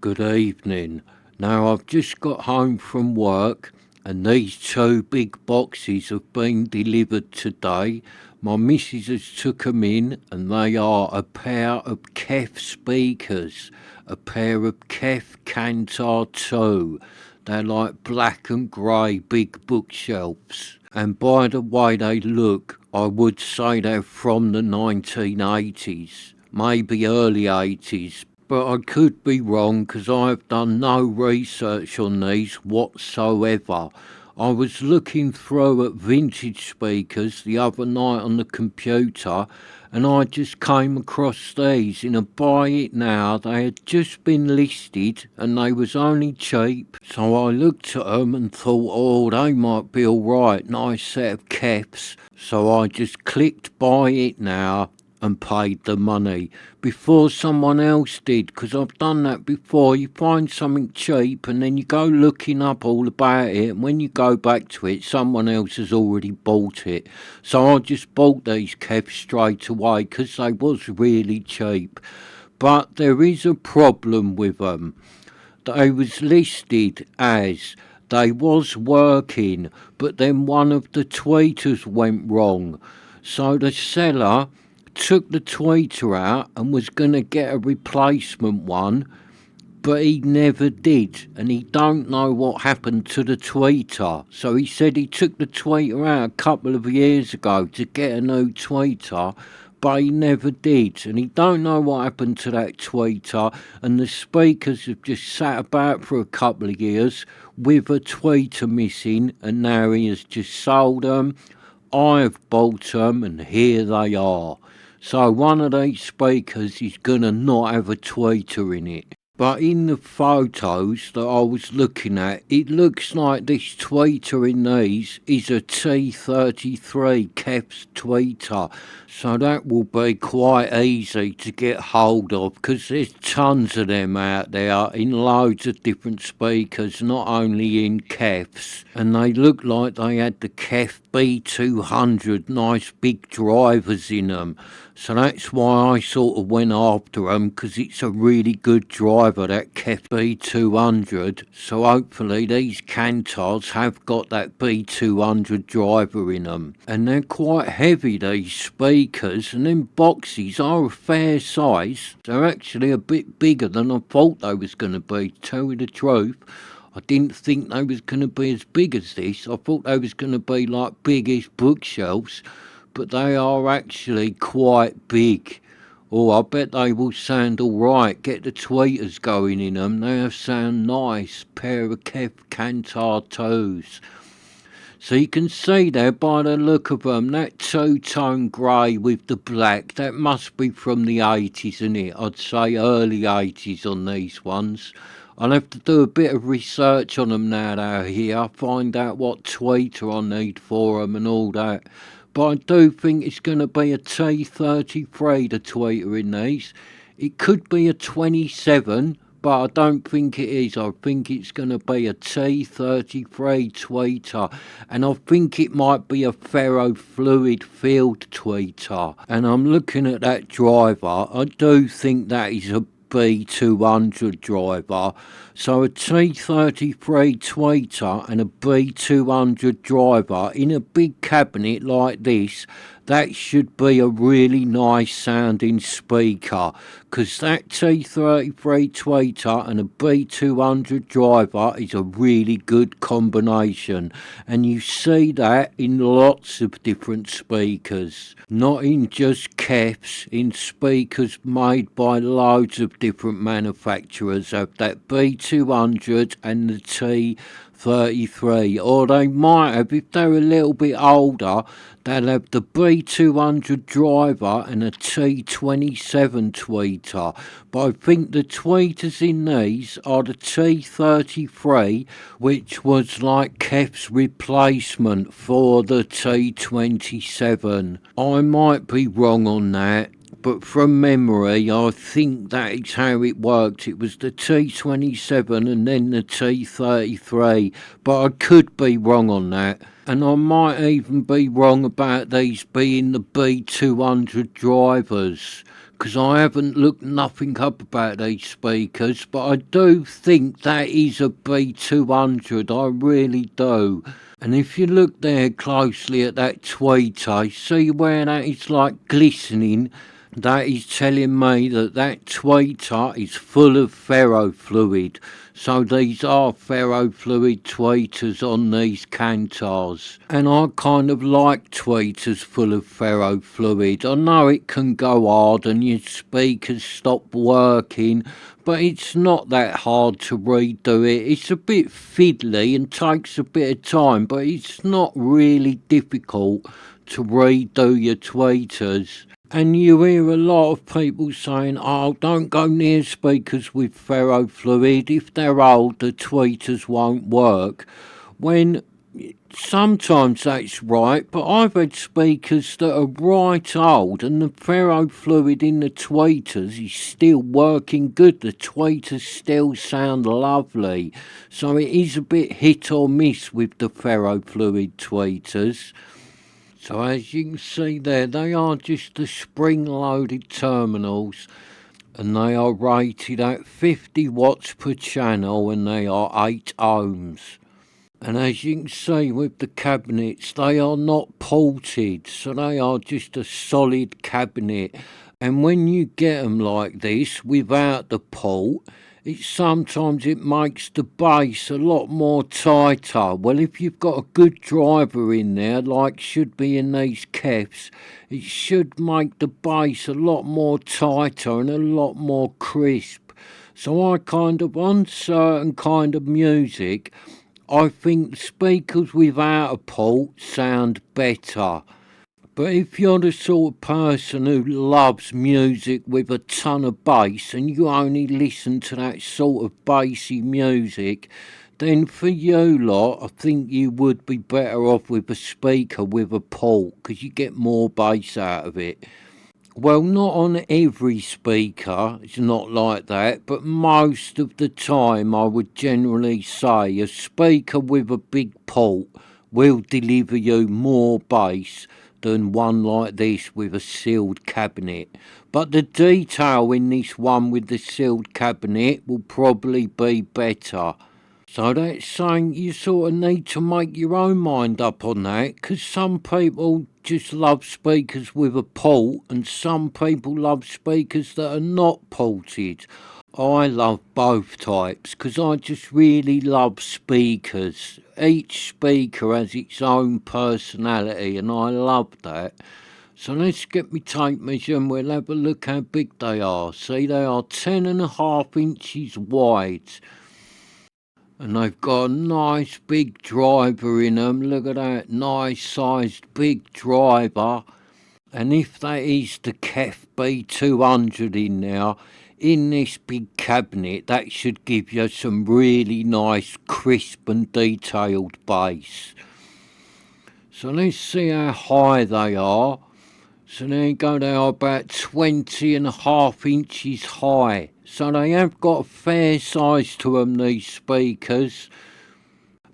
Good evening. Now I've just got home from work and these two big boxes have been delivered today. My missus has took 'em in and they are a pair of Kef speakers, a pair of Kef Cantor 2. They're like black and grey big bookshelves. And by the way they look, I would say they're from the 1980s, maybe early 80s, but I could be wrong because I've done no research on these whatsoever. I was looking through at vintage speakers the other night on the computer and I just came across these in a buy it now. They had just been listed and they was only cheap. So I looked at them and thought, oh, they might be alright, nice set of Kefs. So I just clicked buy it now and paid the money before someone else did, because I've done that before. You find something cheap and then you go looking up all about it, and when you go back to it someone else has already bought it. So I just bought these Kevs straight away because they was really cheap. But there is a problem with them. They was listed as they was working, but then one of the tweeters went wrong. So the seller took the tweeter out and was going to get a replacement one, but he never did, and he don't know what happened to the tweeter. So he said he took the tweeter out a couple of years ago to get a new tweeter, but he never did, and he don't know what happened to that tweeter, and the speakers have just sat about for a couple of years with a tweeter missing, and now he has just sold them. I've bought them, and here they are. So one of these speakers is gonna not have a tweeter in it. But in the photos that I was looking at, it looks like this tweeter in these is a T33 Kef's tweeter. So that will be quite easy to get hold of because there's tons of them out there in loads of different speakers, not only in Kef's. And they look like they had the Kef B200, nice big drivers in them. So that's why I sort of went after them, because it's a really good driver, that Kef B200. So hopefully these Cantors have got that B200 driver in them. And they're quite heavy, these speakers, and them boxes are a fair size. They're actually a bit bigger than I thought they was going to be, to tell you the truth. I didn't think they was going to be as big as this. I thought they was going to be like biggish bookshelves, but they are actually quite big. Oh, I bet they will sound all right. Get the tweeters going in them. They'll sound nice. Pair of Kef Cantor 2s. So you can see there by the look of them, that two-tone grey with the black, that must be from the 80s, isn't it? I'd say early 80s on these ones. I'll have to do a bit of research on them now they're here, find out what tweeter I need for them and all that. But I do think it's going to be a T33, the tweeter in these. It could be a 27, but I don't think it is. I think it's going to be a T33 tweeter, and I think it might be a ferrofluid field tweeter. And I'm looking at that driver. I do think that is a B200 driver. So a T33 tweeter and a B200 driver in a big cabinet like this, that should be a really nice sounding speaker, because that T33 tweeter and a B200 driver is a really good combination, and you see that in lots of different speakers, not in just Kefs, in speakers made by loads of different manufacturers have that B200 and the T33, or they might have, if they're a little bit older, they'll have the B200 driver and a T27 tweeter. But I think the tweeters in these are the T33, which was like Kef's replacement for the T27. I might be wrong on that, but from memory, I think that is how it worked. It was the T27 and then the T33, but I could be wrong on that. And I might even be wrong about these being the B200 drivers, because I haven't looked nothing up about these speakers, but I do think that is a B200, I really do. And if you look there closely at that tweeter, see where that is like glistening? That is telling me that that tweeter is full of ferrofluid. So these are ferrofluid tweeters on these Cantors. And I kind of like tweeters full of ferrofluid. I know it can go hard and your speakers stop working, but it's not that hard to redo it. It's a bit fiddly and takes a bit of time, but it's not really difficult to redo your tweeters. And you hear a lot of people saying, oh, don't go near speakers with ferrofluid. If they're old, the tweeters won't work. When sometimes that's right, but I've had speakers that are right old and the ferrofluid in the tweeters is still working good. The tweeters still sound lovely. So it is a bit hit or miss with the ferrofluid tweeters. So as you can see there, they are just the spring-loaded terminals and they are rated at 50 watts per channel and they are 8 ohms. And as you can see with the cabinets, they are not ported, so they are just a solid cabinet. And when you get them like this, without the port, sometimes it makes the bass a lot more tighter. Well, if you've got a good driver in there, like should be in these Kefs, it should make the bass a lot more tighter and a lot more crisp. So I kind of, on certain kind of music, I think speakers without a port sound better. But if you're the sort of person who loves music with a ton of bass and you only listen to that sort of bassy music, then for you lot, I think you would be better off with a speaker with a port because you get more bass out of it. Well, not on every speaker, it's not like that, but most of the time I would generally say a speaker with a big port will deliver you more bass than one like this with a sealed cabinet. But the detail in this one with the sealed cabinet will probably be better. So that's saying you sort of need to make your own mind up on that, because some people just love speakers with a port and some people love speakers that are not ported. I love both types because I just really love speakers. Each speaker has its own personality and I love that. So let's get me tape measure and we'll have a look how big they are. See, they are 10.5 inches wide. And they've got a nice big driver in them. Look at that, nice sized big driver. And if that is the Kef B200 in there, in this big cabinet, that should give you some really nice, crisp and detailed bass. So let's see how high they are. So there you go, they are about 20.5 inches high. So they have got a fair size to them, these speakers.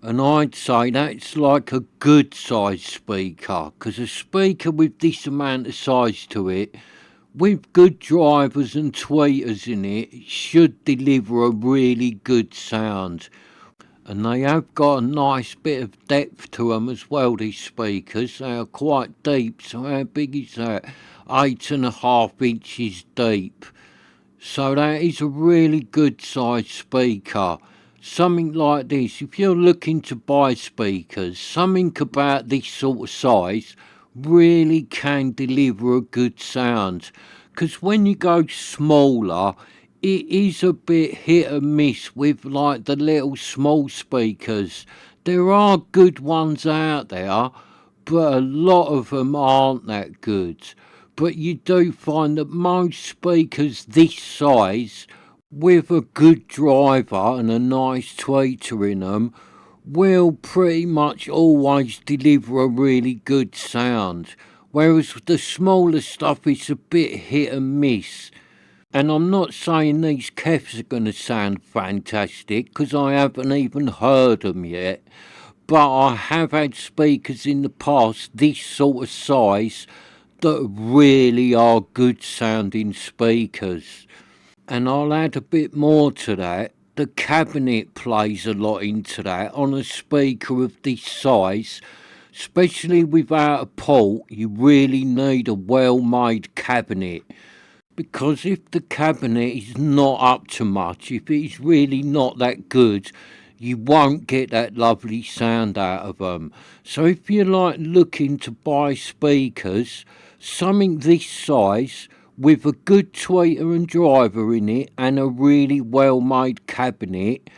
And I'd say that's like a good size speaker, because a speaker with this amount of size to it, with good drivers and tweeters in it, it should deliver a really good sound. And they have got a nice bit of depth to them as well, these speakers. They are quite deep, so how big is that? 8.5 inches deep. So that is a really good sized speaker. Something like this, if you're looking to buy speakers, something about this sort of size really can deliver a good sound. Because when you go smaller, it is a bit hit and miss with like the little small speakers. There are good ones out there, but a lot of them aren't that good. But you do find that most speakers this size, with a good driver and a nice tweeter in them, will pretty much always deliver a really good sound. Whereas the smaller stuff is a bit hit and miss. And I'm not saying these Kefs are going to sound fantastic, because I haven't even heard them yet. But I have had speakers in the past this sort of size that really are good sounding speakers. And I'll add a bit more to that. The cabinet plays a lot into that. On a speaker of this size, especially without a port, you really need a well-made cabinet. Because if the cabinet is not up to much, if it's really not that good, you won't get that lovely sound out of them. So if you're like looking to buy speakers, something this size with a good tweeter and driver in it and a really well made cabinet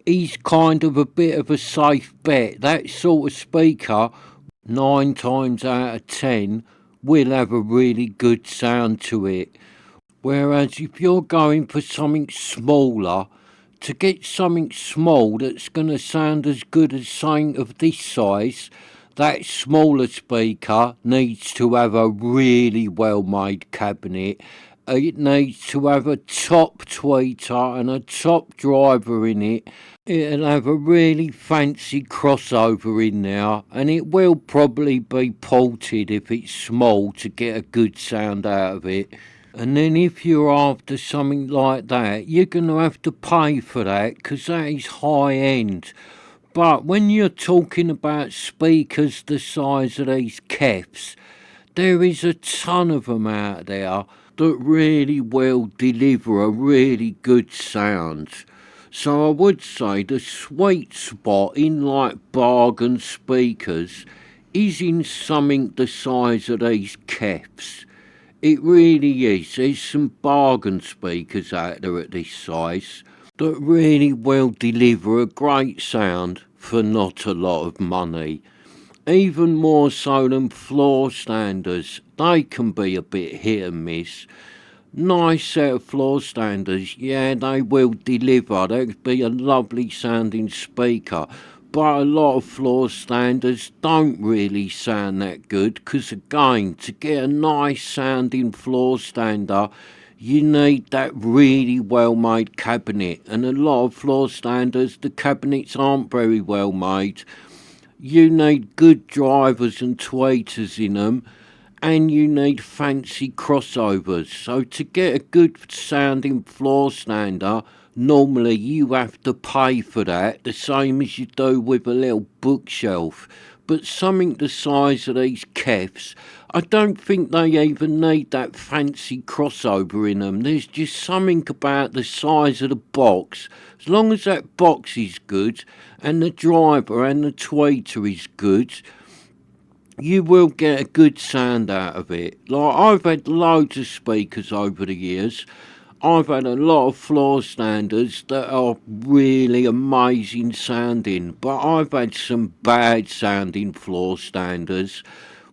is kind of a bit of a safe bet. That sort of speaker, 9 times out of 10, will have a really good sound to it. Whereas if you're going for something smaller, to get something small that's going to sound as good as something of this size, that smaller speaker needs to have a really well made cabinet. It needs to have a top tweeter and a top driver in it. It'll have a really fancy crossover in there, and it will probably be ported if it's small to get a good sound out of it. And then if you're after something like that, you're going to have to pay for that because that is high end. But when you're talking about speakers the size of these Kefs, there is a ton of them out there that really will deliver a really good sound. So I would say the sweet spot in like bargain speakers is in something the size of these Kefs. It really is. There's some bargain speakers out there at this size that really will deliver a great sound for not a lot of money. Even more so than floor standers. They can be a bit hit and miss. Nice set of floor standers, yeah, they will deliver. There'll be a lovely sounding speaker. But a lot of floor standers don't really sound that good because, again, to get a nice sounding floor stander, you need that really well made cabinet. And a lot of floor standers, the cabinets aren't very well made. You need good drivers and tweeters in them, and you need fancy crossovers. So to get a good sounding floor stander, normally you have to pay for that, the same as you do with a little bookshelf. But something the size of these Kefs, I don't think they even need that fancy crossover in them. There's just something about the size of the box. As long as that box is good and the driver and the tweeter is good, you will get a good sound out of it. Like, I've had loads of speakers over the years. I've had a lot of floor standers that are really amazing sounding, but I've had some bad sounding floor standers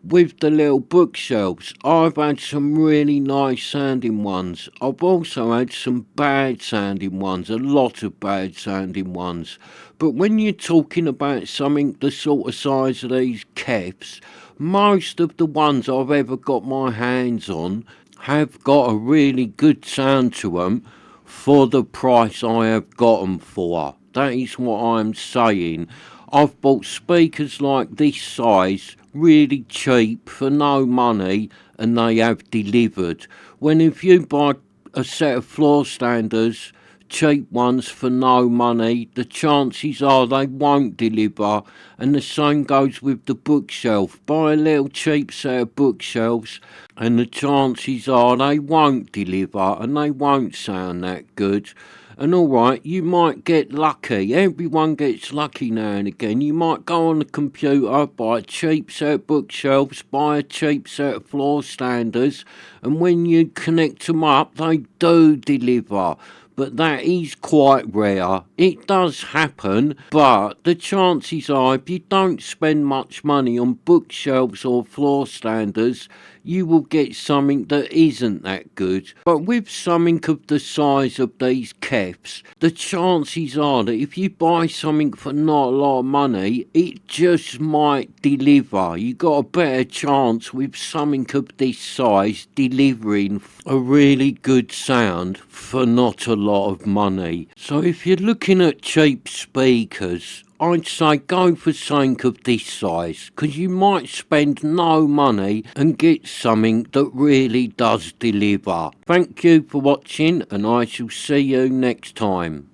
with the little bookshelves. I've had some really nice sounding ones. I've also had some bad sounding ones, a lot of bad sounding ones. But when you're talking about something the sort of size of these Kefs, most of the ones I've ever got my hands on have got a really good sound to them for the price I have got them for. That is what I'm saying. I've bought speakers like this size really cheap for no money, and they have delivered. When if you buy a set of floor standers, cheap ones for no money, the chances are they won't deliver. And the same goes with the bookshelf. Buy a little cheap set of bookshelves and the chances are they won't deliver and they won't sound that good. And alright, you might get lucky. Everyone gets lucky now and again. You might go on the computer, buy a cheap set of bookshelves, buy a cheap set of floor standers, and when you connect them up, they do deliver. But that is quite rare. It does happen, but the chances are if you don't spend much money on bookshelves or floor standers, you will get something that isn't that good. But with something of the size of these Kefs, the chances are that if you buy something for not a lot of money, it just might deliver. You got a better chance with something of this size delivering a really good sound for not a lot of money. So if you're looking at cheap speakers, I'd say go for something of this size, 'cause you might spend no money and get something that really does deliver. Thank you for watching, and I shall see you next time.